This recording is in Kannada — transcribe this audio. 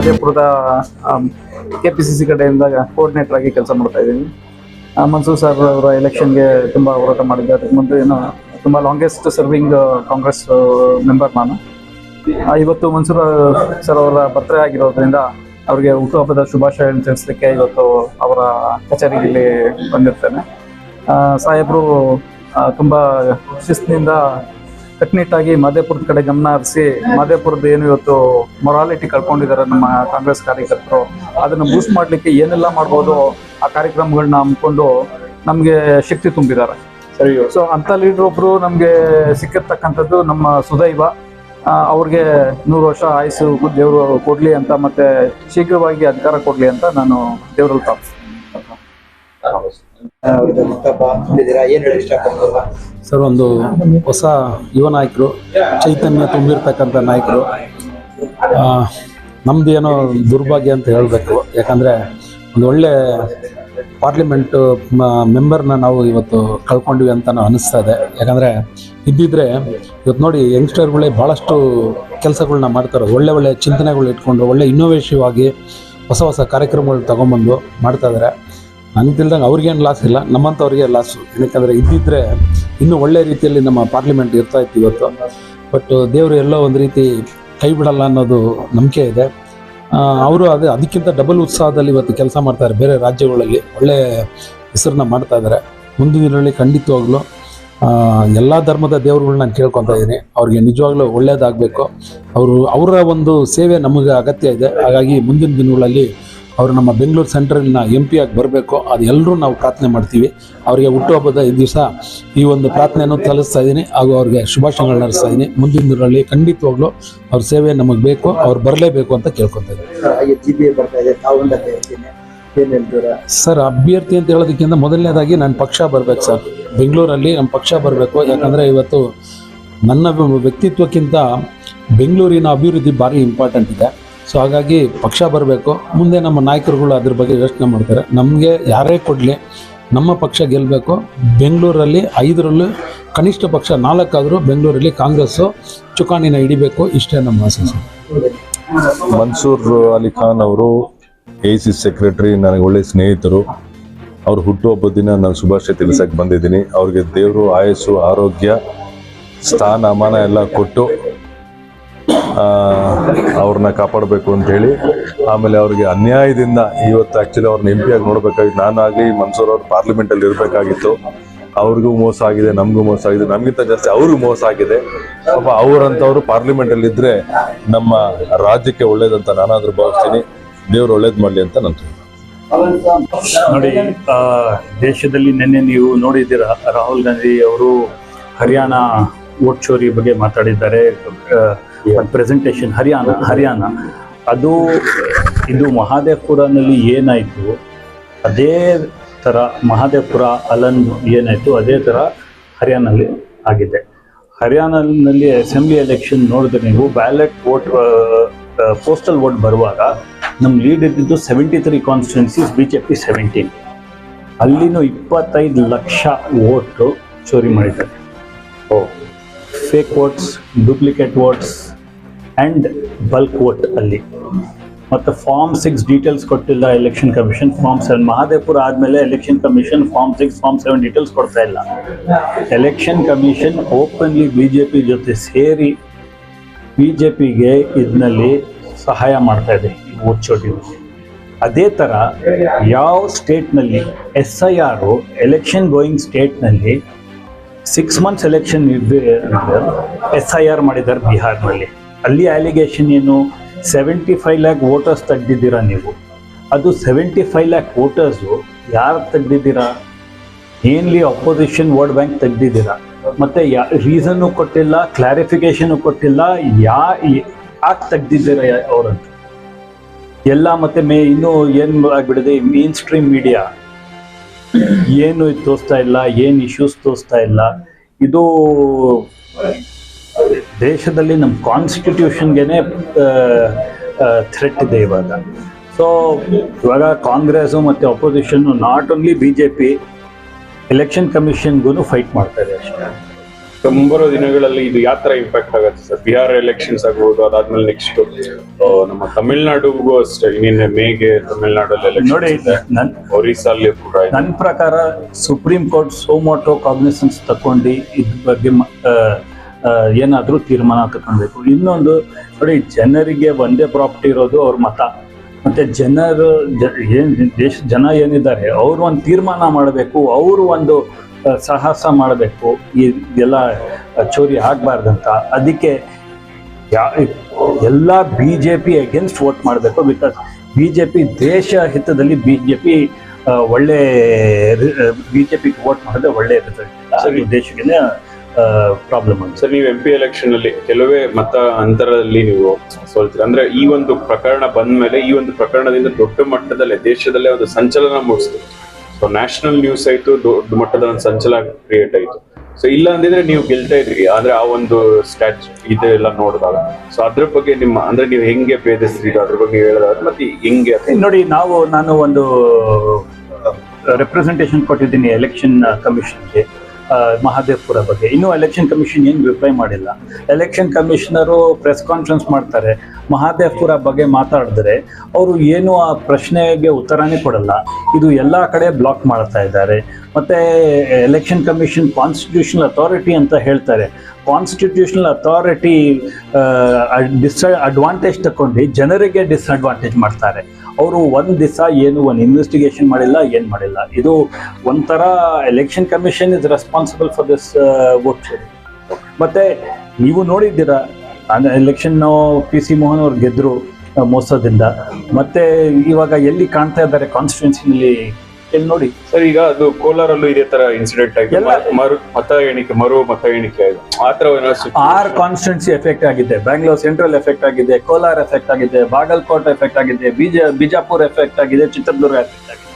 ಮಹದೇವಪುರದ KPCC ಕಡೆಯಿಂದ ಕೋಆರ್ಡಿನೇಟರ್ ಆಗಿ ಕೆಲಸ ಮಾಡ್ತಾ ಇದ್ದೀನಿ. ಮನ್ಸೂರ್ ಸರ್ ಅವರ ಎಲೆಕ್ಷನ್ಗೆ ತುಂಬ ಹೋರಾಟ ಮಾಡಿದ್ದಾರೆ. ಮುಂದೆ ತುಂಬ ಲಾಂಗೆಸ್ಟ್ ಸರ್ವಿಂಗ್ ಕಾಂಗ್ರೆಸ್ ಮೆಂಬರ್ ನಾನು. ಇವತ್ತು ಮನ್ಸೂರ್ ಸರ್ ಅವರ ಬರ್ತ್ಡೇ ಆಗಿರೋದ್ರಿಂದ ಅವರಿಗೆ ಹುಟ್ಟುಹಬ್ಬದ ಶುಭಾಶಯ ತಿಳಿಸ್ಲಿಕ್ಕೆ ಇವತ್ತು ಅವರ ಕಚೇರಿಯಲ್ಲಿ ಬಂದಿರ್ತೇನೆ. ಸಾಹೇಬರು ತುಂಬ ಶಿಸ್ತಿನಿಂದ ಕಟ್ನಿಟ್ಟಾಗಿ ಮಹದೇವಪುರದ ಕಡೆ ಗಮನ ಹರಿಸಿ ಮಹದೇವಪುರದ ಏನು ಇವತ್ತು ಮೊರಾಲಿಟಿ ಕಳ್ಕೊಂಡಿದ್ದಾರೆ ನಮ್ಮ ಕಾಂಗ್ರೆಸ್ ಕಾರ್ಯಕರ್ತರು, ಅದನ್ನು ಬೂಸ್ಟ್ ಮಾಡಲಿಕ್ಕೆ ಏನೆಲ್ಲ ಮಾಡ್ಬೋದು ಆ ಕಾರ್ಯಕ್ರಮಗಳನ್ನ ಹಮ್ಮಿಕೊಂಡು ನಮಗೆ ಶಕ್ತಿ ತುಂಬಿದ್ದಾರೆ. ಸರಿ, ಸೊ ಅಂಥ ಲೀಡರ್ ಒಬ್ಬರು ನಮಗೆ ಸಿಕ್ಕಿರ್ತಕ್ಕಂಥದ್ದು ನಮ್ಮ ಸುದೈವ. ಅವ್ರಿಗೆ 100 ವರ್ಷ ಆಯುಸ್ಸು ದೇವರು ಕೊಡಲಿ ಅಂತ, ಮತ್ತೆ ಶೀಘ್ರವಾಗಿ ಅಧಿಕಾರ ಕೊಡಲಿ ಅಂತ ನಾನು ದೇವರಲ್ಲಿ ಪ್ರಾರ್ಥಿಸ್ತೀನಿ. ಸರ್, ಒಂದು ಹೊಸ ಯುವ ನಾಯಕರು, ಚೈತನ್ಯ ತುಂಬಿರ್ತಕ್ಕಂಥ ನಾಯಕರು. ನಮ್ದು ಏನೋ ದುರ್ಭಾಗ್ಯ ಅಂತ ಹೇಳಬೇಕು. ಯಾಕಂದರೆ ಒಂದು ಒಳ್ಳೆ ಪಾರ್ಲಿಮೆಂಟ್ ಮೆಂಬರ್ನ ನಾವು ಇವತ್ತು ಕಳ್ಕೊಂಡ್ವಿ ಅಂತ ನಾವು ಅನ್ನಿಸ್ತಾ ಇದೆ. ಯಾಕಂದರೆ ಇದ್ದಿದ್ರೆ ಇವತ್ತು ನೋಡಿ, ಯಂಗ್ಸ್ಟರ್ಗಳೇ ಭಾಳಷ್ಟು ಕೆಲಸಗಳನ್ನ ಮಾಡ್ತಾರೆ. ಒಳ್ಳೆ ಚಿಂತನೆಗಳು ಇಟ್ಕೊಂಡು ಒಳ್ಳೆ ಇನ್ನೋವೇಟಿವ್ ಆಗಿ ಹೊಸ ಕಾರ್ಯಕ್ರಮಗಳು ತೊಗೊಂಬಂದು ಮಾಡ್ತಾ ಇದ್ದಾರೆ. ನನಗೆ ತಿಳಿದಂಗೆ ಅವ್ರಿಗೇನು ಲಾಸ್ ಇಲ್ಲ, ನಮ್ಮಂಥವ್ರಿಗೆ ಲಾಸು. ಯಾಕಂದರೆ ಇದ್ದಿದ್ರೆ ಇನ್ನೂ ಒಳ್ಳೆ ರೀತಿಯಲ್ಲಿ ನಮ್ಮ ಪಾರ್ಲಿಮೆಂಟ್ ಇರ್ತಾಯಿತ್ತು ಇವತ್ತು. ಬಟ್ ದೇವರು ಎಲ್ಲೋ ಒಂದು ರೀತಿ ಕೈ ಬಿಡಲ್ಲ ಅನ್ನೋದು ನಂಬಿಕೆ ಇದೆ. ಅವರು ಅದಕ್ಕಿಂತ ಡಬಲ್ ಉತ್ಸಾಹದಲ್ಲಿ ಇವತ್ತು ಕೆಲಸ ಮಾಡ್ತಾರೆ. ಬೇರೆ ರಾಜ್ಯಗಳಲ್ಲಿ ಒಳ್ಳೆ ಹೆಸರನ್ನ ಮಾಡ್ತಾ ಇದ್ದಾರೆ. ಮುಂದಿನ ದಿನಗಳಲ್ಲಿ ಖಂಡಿತವಾಗ್ಲೂ ಎಲ್ಲ ಧರ್ಮದ ದೇವರುಗಳನ್ನ ನಾನು ಕೇಳ್ಕೊತಾ ಇದ್ದೀನಿ. ಅವ್ರಿಗೆ ನಿಜವಾಗ್ಲೂ ಒಳ್ಳೆಯದಾಗಬೇಕು. ಅವರ ಒಂದು ಸೇವೆ ನಮಗೆ ಅಗತ್ಯ ಇದೆ. ಹಾಗಾಗಿ ಮುಂದಿನ ದಿನಗಳಲ್ಲಿ ಅವರು ನಮ್ಮ ಬೆಂಗಳೂರು ಸೆಂಟ್ರಲ್ನ MP ಆಗಿ ಬರಬೇಕು. ಅದು ಎಲ್ಲರೂ ನಾವು ಪ್ರಾರ್ಥನೆ ಮಾಡ್ತೀವಿ. ಅವರಿಗೆ ಹುಟ್ಟುಹಬ್ಬದ ಈ ದಿವಸ ಈ ಒಂದು ಪ್ರಾರ್ಥನೆಯನ್ನು ಸಲ್ಲಿಸ್ತಾ ಇದ್ದೀನಿ, ಹಾಗೂ ಅವ್ರಿಗೆ ಶುಭಾಶಯಗಳನ್ನ ನಡೆಸ್ತಾ ಇದ್ದೀನಿ. ಮುಂದಿನ ದಿನಗಳಲ್ಲಿ ಖಂಡಿತವಾಗ್ಲೂ ಅವ್ರ ಸೇವೆ ನಮಗೆ ಬೇಕು, ಅವ್ರು ಬರಲೇಬೇಕು ಅಂತ ಕೇಳ್ಕೊತಾ ಇದ್ದೀನಿ. ಸರ್, ಅಭ್ಯರ್ಥಿ ಅಂತ ಹೇಳೋದಕ್ಕಿಂತ ಮೊದಲನೇದಾಗಿ ನನ್ನ ಪಕ್ಷ ಬರಬೇಕು ಸರ್. ಬೆಂಗಳೂರಲ್ಲಿ ನಮ್ಮ ಪಕ್ಷ ಬರಬೇಕು. ಯಾಕಂದರೆ ಇವತ್ತು ನನ್ನ ವ್ಯಕ್ತಿತ್ವಕ್ಕಿಂತ ಬೆಂಗಳೂರಿನ ಅಭಿವೃದ್ಧಿ ಭಾರಿ ಇಂಪಾರ್ಟೆಂಟ್ ಇದೆ. ಸೊ ಹಾಗಾಗಿ ಪಕ್ಷ ಬರಬೇಕು. ಮುಂದೆ ನಮ್ಮ ನಾಯಕರುಗಳು ಅದ್ರ ಬಗ್ಗೆ ಯೋಚನೆ ಮಾಡ್ತಾರೆ. ನಮಗೆ ಯಾರೇ ಕೊಡಲಿ ನಮ್ಮ ಪಕ್ಷ ಗೆಲ್ಲಬೇಕು. ಬೆಂಗಳೂರಲ್ಲಿ 5ರಲ್ಲೂ ಕನಿಷ್ಠ ಪಕ್ಷ 4 ಆದರೂ ಬೆಂಗಳೂರಲ್ಲಿ ಕಾಂಗ್ರೆಸ್ಸು ಚುಕ್ಕಾಣಿನ ಹಿಡಿಬೇಕು. ಇಷ್ಟೇ ನಮ್ಮ ಆಸೆ ಸರ್. ಮನ್ಸೂರ್ ಅಲಿ ಖಾನ್ ಅವರು AICC ಸೆಕ್ರೆಟರಿ, ನನಗೆ ಒಳ್ಳೆ ಸ್ನೇಹಿತರು. ಅವ್ರ ಹುಟ್ಟುಹಬ್ಬದ ದಿನ ನಾನು ಶುಭಾಶಯ ತಿಳಿಸಕ್ಕೆ ಬಂದಿದ್ದೀನಿ. ಅವ್ರಿಗೆ ದೇವರು ಆಯಸ್ಸು, ಆರೋಗ್ಯ, ಸ್ಥಾನಮಾನ ಎಲ್ಲ ಕೊಟ್ಟು ಅವ್ರನ್ನ ಕಾಪಾಡಬೇಕು ಅಂತ ಹೇಳಿ. ಆಮೇಲೆ ಅವ್ರಿಗೆ ಅನ್ಯಾಯದಿಂದ ಇವತ್ತು ಆ್ಯಕ್ಚುಲಿ ಅವ್ರನ್ನ MP ಆಗಿ ನೋಡಬೇಕಾಗಿತ್ತು. ನಾನಾಗಲಿ ಮನ್ಸೂರ್ ಅವ್ರು ಪಾರ್ಲಿಮೆಂಟಲ್ಲಿ ಇರಬೇಕಾಗಿತ್ತು. ಅವ್ರಿಗೂ ಮೋಸ ಆಗಿದೆ, ನಮಗೂ ಮೋಸ ಆಗಿದೆ, ನಮಗಿಂತ ಜಾಸ್ತಿ ಅವ್ರಿಗೂ ಮೋಸ ಆಗಿದೆ. ಪಾಪ ಅವರಂಥವ್ರು ಪಾರ್ಲಿಮೆಂಟಲ್ಲಿ ಇದ್ದರೆ ನಮ್ಮ ರಾಜ್ಯಕ್ಕೆ ಒಳ್ಳೇದಂತ ನಾನಾದರೂ ಭಾವಿಸ್ತೀನಿ. ದೇವ್ರು ಒಳ್ಳೇದು ಮಾಡಲಿ ಅಂತ ನಾನು ನೋಡಿ. ದೇಶದಲ್ಲಿ ನಿನ್ನೆ ನೀವು ನೋಡಿದ್ದೀರ, ರಾಹುಲ್ ಗಾಂಧಿ ಅವರು ಹರಿಯಾಣ ವೋಟ್ ಚೋರಿ ಬಗ್ಗೆ ಮಾತಾಡಿದ್ದಾರೆ. ಪ್ರೆಸೆಂಟೇಷನ್ ಹರಿಯಾಣ ಅದು ಇದು ಮಹದೇವಪುರನಲ್ಲಿ ಏನಾಯಿತು ಅದೇ ಥರ, ಮಹದೇವಪುರ ಅಲನ್ ಏನಾಯಿತು ಅದೇ ಥರ ಹರಿಯಾಣಲ್ಲಿ ಆಗಿದೆ. ಹರಿಯಾಣದಲ್ಲಿ ಅಸೆಂಬ್ಲಿ ಎಲೆಕ್ಷನ್ ನೋಡಿದ್ರೆ ನೀವು ಬ್ಯಾಲೆಟ್ ವೋಟ್, ಪೋಸ್ಟಲ್ ವೋಟ್ ಬರುವಾಗ ನಮ್ಮ ಲೀಡ್ ಇದ್ದಿದ್ದು 73 ಕಾನ್ಸ್ಟಿಟ್ಯೂನ್ಸೀಸ್, BJP 17. ಅಲ್ಲಿನೂ 25 ಲಕ್ಷ ವೋಟು ಚೋರಿ ಮಾಡಿದ್ದಾರೆ. Fake votes, duplicate votes and bulk vote ಅಲ್ಲಿ. ಮತ್ತು Form 6 ಡೀಟೇಲ್ಸ್ ಕೊಟ್ಟಿಲ್ಲ ಎಲೆಕ್ಷನ್ ಕಮಿಷನ್. Form 7 ಮಹದೇವಪುರ ಆದಮೇಲೆ election commission Form 6, Form 7 details ಕೊಡ್ತಾ ಇಲ್ಲ. ಎಲೆಕ್ಷನ್ ಕಮಿಷನ್ ಓಪನ್ಲಿ BJP ಜೊತೆ ಸೇರಿ BJPಗೆ ಇದರಲ್ಲಿ ಸಹಾಯ ಮಾಡ್ತಾ ಇದೆ ವೋಟ್ ಚೋರಿ. ಅದೇ ಥರ ಯಾವ ಸ್ಟೇಟ್ನಲ್ಲಿ SIR ಎಲೆಕ್ಷನ್ ಗೋಯಿಂಗ್ ಸ್ಟೇಟ್ನಲ್ಲಿ 6 months ಎಲೆಕ್ಷನ್ SIR ಮಾಡಿದ್ದಾರೆ ಬಿಹಾರ್ನಲ್ಲಿ. ಅಲ್ಲಿ ಅಲಿಗೇಷನ್ ಏನು, 75 lakh ವೋಟರ್ಸ್ ತೆಗ್ದಿದ್ದೀರಾ ನೀವು. ಅದು 75 lakh ವೋಟರ್ಸು ಯಾರು ತೆಗ್ದಿದ್ದೀರಾ? ಏನ್ಲಿ ಅಪೋಸಿಷನ್ ವೋಟ್ ಬ್ಯಾಂಕ್ ತೆಗ್ದಿದ್ದೀರಾ. ಮತ್ತು ರೀಸನ್ನು ಕೊಟ್ಟಿಲ್ಲ, ಕ್ಲಾರಿಫಿಕೇಶನು ಕೊಟ್ಟಿಲ್ಲ, ಯಾಕೆ ತೆಗ್ದಿದ್ದೀರಾ ಅವರಂತ ಎಲ್ಲ. ಮತ್ತು ಇನ್ನೂ ಏನು ಆಗಿಬಿಡಿದೆ, ಮೇನ್ ಸ್ಟ್ರೀಮ್ ಮೀಡಿಯಾ ಏನು ತೋರಿಸ್ತಾ ಇಲ್ಲ, ಏನು ಇಶ್ಯೂಸ್ ತೋರಿಸ್ತಾ ಇಲ್ಲ. ಇದು ದೇಶದಲ್ಲಿ ನಮ್ಮ ಕಾನ್ಸ್ಟಿಟ್ಯೂಷನ್ಗೆ ಥ್ರೆಟ್ ಇದೆ ಇವಾಗ. ಸೊ ಇವಾಗ ಕಾಂಗ್ರೆಸ್ಸು ಮತ್ತು opposition not only BJP election ಕಮಿಷನ್ಗೂ ಫೈಟ್ ಮಾಡ್ತಾ ಇದೆ ಅಷ್ಟೇ. ಮುಂಬರುವ ದಿನಗಳಲ್ಲಿ ಇದು ಯಾವ ತರ ಇಂಪ್ಯಾಕ್ಟ್ ಆಗುತ್ತೆ ಸರ್? ಬಿಹಾರ್ ಎಲೆಕ್ಷನ್ಸ್ ಆಗ್ಬೋದು, ಅದಾದ್ಮೇಲೆ ನೆಕ್ಸ್ಟ್ ನಮ್ಮ ತಮಿಳ್ನಾಡುಗೂ ಅಷ್ಟೇ, ನಿನ್ನೆ ಮೇಗೆ ತಮಿಳ್ನಾಡಲ್ಲಿ ನೋಡಿ, ಎಲೆಕ್ಷನ್ ಒರಿಸ್ಸಾಲ್ಲಿ ಕೂಡ ಇದೆ. ನನ್ನ ಪ್ರಕಾರ ಸುಪ್ರೀಂ ಕೋರ್ಟ್ ಸೋಮೋಟೋ ಕಾಗ್ನಿಸೆನ್ಸ್ ತಗೊಂಡು ಇದ್ರ ಬಗ್ಗೆ ಏನಾದರೂ ತೀರ್ಮಾನ ತಗೊಳ್ಬೇಕು. ಇನ್ನೊಂದು ನೋಡಿ, ಜನರಿಗೆ ಒಂದೇ ಪ್ರಾಪರ್ಟಿ ಇರೋದು ಅವ್ರ ಮತ. ಮತ್ತೆ ಜನರು ಜನ ಏನಿದ್ದಾರೆ ಅವರು ಒಂದು ತೀರ್ಮಾನ ಮಾಡಬೇಕು, ಅವರು ಒಂದು ಸಾಹಸ ಮಾಡಬೇಕು, ಇದೆಲ್ಲ ಚೋರಿ ಆಗಬಾರ್ದಂತ. ಅದಕ್ಕೆ ಎಲ್ಲ BJP ಅಗೇನ್ಸ್ಟ್ ವೋಟ್ ಮಾಡಬೇಕು. ಬಿಕಾಸ್ BJP ದೇಶ ಹಿತದಲ್ಲಿ ಒಳ್ಳೆ BJP ವೋಟ್ ಮಾಡಿದ್ರೆ ಒಳ್ಳೆ ರಿಸಲ್ಟ್, ದೇಶಕ್ಕೆ ಪ್ರಾಬ್ಲಮ್ ಆಗುತ್ತೆ. ಸರ್, ನೀವು MP ಎಲೆಕ್ಷನ್ ಅಲ್ಲಿ ಕೆಲವೇ ಮತ ಅಂತರದಲ್ಲಿ ನೀವು ಸೋಲ್ತೀರ. ಅಂದ್ರೆ ಈ ಒಂದು ಪ್ರಕರಣ ಬಂದ ಮೇಲೆ, ಈ ಒಂದು ಪ್ರಕರಣದಿಂದ ದೊಡ್ಡ ಮಟ್ಟದಲ್ಲೇ ದೇಶದಲ್ಲೇ ಒಂದು ಸಂಚಲನ ಮೂಡಿಸಿತು. ಸೊ ನ್ಯಾಷನಲ್ ನ್ಯೂಸ್ ಆಯ್ತು, ದೊಡ್ಡ ಮಟ್ಟದ ಒಂದು ಸಂಚಲನ ಕ್ರಿಯೇಟ್ ಆಯ್ತು. ಸೊ ಇಲ್ಲ ಅಂದಿದ್ರೆ ನೀವು ಗೆಲ್ತಾ ಇದ್ರಿ. ಆದ್ರೆ ಆ ಒಂದು ಸ್ಟ್ಯಾಚು ಇದೆಲ್ಲ ನೋಡಿದಾಗ, ಸೊ ಅದ್ರ ಬಗ್ಗೆ ಅಂದ್ರೆ ನೀವು ಹೆಂಗೆ ಭೇದಿಸ್ತೀರಿ, ಅದ್ರ ಬಗ್ಗೆ ಹೇಳಿದಾಗ ಮತ್ತೆ ಹೆಂಗೆ ನೋಡಿ, ನಾನು ಒಂದು ರೆಪ್ರೆಸೆಂಟೇಷನ್ ಕೊಟ್ಟಿದ್ದೀನಿ ಎಲೆಕ್ಷನ್ ಕಮಿಷನ್ಗೆ ಮಹಾದೇವ್ಪುರ ಬಗ್ಗೆ. ಇನ್ನೂ ಎಲೆಕ್ಷನ್ ಕಮಿಷನ್ ಏನು ರಿಪ್ಲೈ ಮಾಡಿಲ್ಲ. ಎಲೆಕ್ಷನ್ ಕಮಿಷನರು ಪ್ರೆಸ್ ಕಾನ್ಫರೆನ್ಸ್ ಮಾಡ್ತಾರೆ, ಮಹಾದೇವ್ಪುರ ಬಗ್ಗೆ ಮಾತಾಡಿದ್ರೆ ಅವರು ಏನು ಆ ಪ್ರಶ್ನೆಗೆ ಉತ್ತರನೇ ಕೊಡಲ್ಲ. ಇದು ಎಲ್ಲ ಕಡೆ ಬ್ಲಾಕ್ ಮಾಡ್ತಾ ಇದ್ದಾರೆ. ಮತ್ತು ಎಲೆಕ್ಷನ್ ಕಮಿಷನ್ ಕಾನ್ಸ್ಟಿಟ್ಯೂಷನಲ್ ಅಥಾರಿಟಿ ಅಂತ ಹೇಳ್ತಾರೆ. ಕಾನ್ಸ್ಟಿಟ್ಯೂಷನಲ್ ಅಥಾರಿಟಿ ಅಡ್ವಾಂಟೇಜ್ ತಗೊಂಡು ಜನರಿಗೆ ಡಿಸ್ಅಡ್ವಾಂಟೇಜ್ ಮಾಡ್ತಾರೆ. ಅವರು ಒಂದು ದಿವಸ ಒಂದು ಇನ್ವೆಸ್ಟಿಗೇಷನ್ ಮಾಡಿಲ್ಲ, ಏನು ಮಾಡಿಲ್ಲ. ಇದು ಒಂಥರ election commission is responsible for this vote ಚೋರಿ. ಮತ್ತು ನೀವು ನೋಡಿದ್ದೀರಾ, ಎಲೆಕ್ಷನ್ನು PC ಮೋಹನ್ ಅವ್ರು ಗೆದ್ದರು ಮೋಸದಿಂದ. ಮತ್ತು ಇವಾಗ ಎಲ್ಲಿ ಕಾಣ್ತಾ ಇದ್ದಾರೆ ಕಾನ್ಸ್ಟಿಟ್ಯೂನ್ಸಿನಲ್ಲಿ ಎಲ್ಲಿ ನೋಡಿ ಸರ್. ಈಗ ಅದು ಕೋಲಾರಲ್ಲೂ ಇದೇ ತರ ಇನ್ಸಿಡೆಂಟ್ ಆಗಿದೆ, ಮರು ಮತ ಎಣಿಕೆ ಆಗಿದೆ. ಆ ತರ 6 ಕಾನ್ಸ್ಟಿಟ್ಯೂನ್ಸಿ ಎಫೆಕ್ಟ್ ಆಗಿದೆ. ಬ್ಯಾಂಗ್ಳೂರ್ ಸೆಂಟ್ರಲ್ ಎಫೆಕ್ಟ್ ಆಗಿದೆ, ಕೋಲಾರ ಎಫೆಕ್ಟ್ ಆಗಿದೆ, ಬಾಗಲಕೋಟೆ ಎಫೆಕ್ಟ್ ಆಗಿದೆ, ಬಿಜಾಪುರ ಎಫೆಕ್ಟ್ ಆಗಿದೆ, ಚಿತ್ರದುರ್ಗ ಎಫೆಕ್ಟ್ ಆಗಿದೆ.